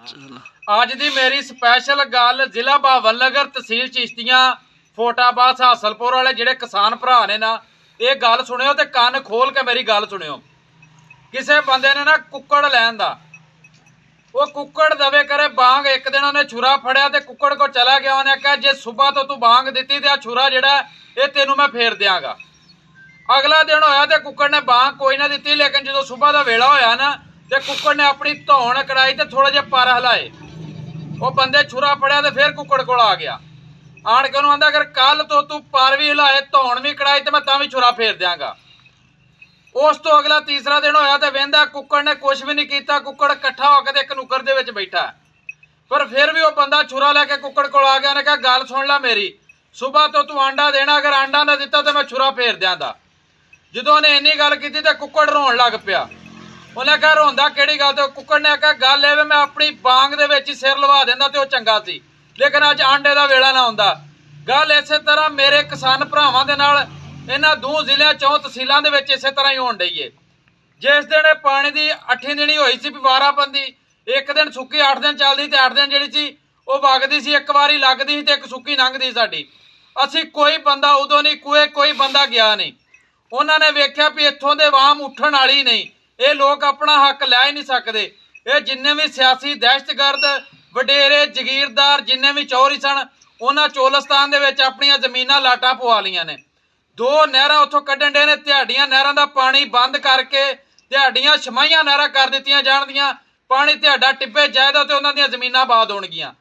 ਅੱਜ ਦੀ ਮੇਰੀ स्पैशल गल जिला भावनगर तहसील चिश्तियां फोटाबाद हासलपुर वाले जिहड़े किसान भरा ने ना, ये गल सुनियो ते कान खोल के मेरी गल सुनियो। किसी बंदे ने ना कुक्कड़ लैन दा, वो कुक्कड़ दवे करे बांग। एक दिन उन्हें छुरा फड़िया ते कुक्कड़ को चला गया। उन्हें कहा जे सुबह तो तू बांग दी ते आ छुरा जिहड़ा ये तेनू मैं फेर देंगा। अगला दिन होया ते कुक्कड़ ने बांग कोई ना दी, लेकिन जो सुबह का वेला होया ना ते कुक्कड़ ने अपनी धौन कढ़ाई ते थोड़े जे पर हिलाए। वो बंदे छुरा फड़िया ते फिर कुक्कड़ कोल आ गया। आण के उन्होंने आंदा अगर कल तो तू पर भी हिलाए, धौन भी कढ़ाई ते मैं तां भी छुरा फेर देंगा। उस तो अगला तीसरा दिन होया ते वेंदा कुक्कड़ ने कुछ भी नहीं किया। कुक्कड़ इकट्ठा होकर एक नुक्कर दे विच बैठा, पर फिर भी वो बंदा छुरा लैके कुक्कड़ कोल आ गया। उन्हें कहा गल सुन ला मेरी, सुबह तो तू आंडा देना, अगर आंडा ना दिता तो मैं छुरा फेर देंगा। जो उन्हें इन्नी गल की तो कुक्कड़ रोन लग पिया। उन्हें कहा रोंदा किहड़ी गल? तो कुक्कड़ ने कहा गल ये मैं अपनी बांग दे विच ही सिर लवा देंदा ते ओह चंगा सी, लेकिन अज आंडे का वेला ना आउंदा। गल इस तरह मेरे किसान भरावां दे नाल इन्हां दो जिलिਆਂ चौं तहसीलों के विच इसे तरह ही होण डई है। जिस दिन पानी की 8 दिनी होई सी वाराबंदी, एक दिन सुक्की 8 दिन चलदी ते 8 दिन जिहड़ी सी वो वगदी सी, एक वारी लगदी सी ते एक सुक्की लंघदी साडी। असीं कोई बंदा उदों नहीं कुए, कोई बंदा गया नहीं। उन्होंने वेख्या भी इत्थों दे वाम उठण वाली नहीं, ये लोग अपना हक लै ही नहीं सकते। ये जिन्ने भी सियासी दहशतगर्द वडेरे जगीरदार जिन्ने भी चौरी सन, उन्होंने चोलिस्तान दे विच अपनियां जमीनां लाटां पवा लियां ने। 2 नहरां उत्थों कड्ढण डे ने, ध्याड़ियां नहरां दा पानी बंद करके ध्याड़ियां छमाइयां नहरां कर दित्तियां जाणगियां। पानी ध्याड़ा टिब्बे जाएगा तो उन्हां दियां जमीनां आबाद होणगियां।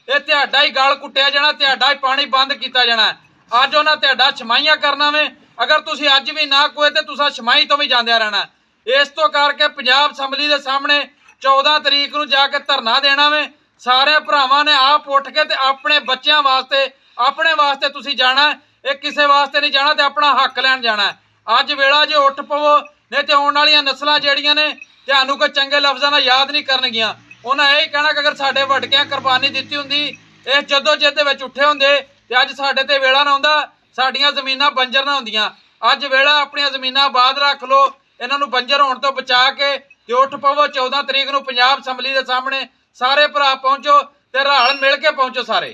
ये ध्याड़ा ही गल कुट्टिया जाना, ध्याड़ा ही पानी बंद किया जाना। अज उन्हां ध्याड़ा छमाइयां करना वे, अगर तुसीं अज भी ना कोए तो तुसां छमाई तो भी जांदियां रहना। इस तो करके पंजाब असैंबली के सामने 14 तरीक नूं जाके धरना देना वे। सारे भरावां ने आप उठ के ते अपने बच्चों वास्ते, अपने वास्ते तुसीं जाना, ये किसी वास्ते नहीं जाना, तो अपना हक लैन जाना। अज वेला जे उठ पवो, नहीं तो आने वाली नस्लां जिहड़ियां ने तुहानूं कोई चंगे लफ्ज़ां नाल याद नहीं करनगियां। उन्हें यही कहना कि अगर साडे वडकियां कुर्बानी दित्ती हुंदी, इस जद्दोजहद दे विच उठे हुंदे ते अज साडे ते वेला ना आउंदा, साडीआं ज़मीनां बंजर ना हुंदियां। अज वेला अपनियां ज़मीनां आबाद रख लो, इन्हां नूं बंजर होण तो बचा के ते उठ पवो। 14 तरीक नूं पंजाब असैंबली दे सामने सारे भरा पहुंचो ते रल मिल के पहुंचो सारे।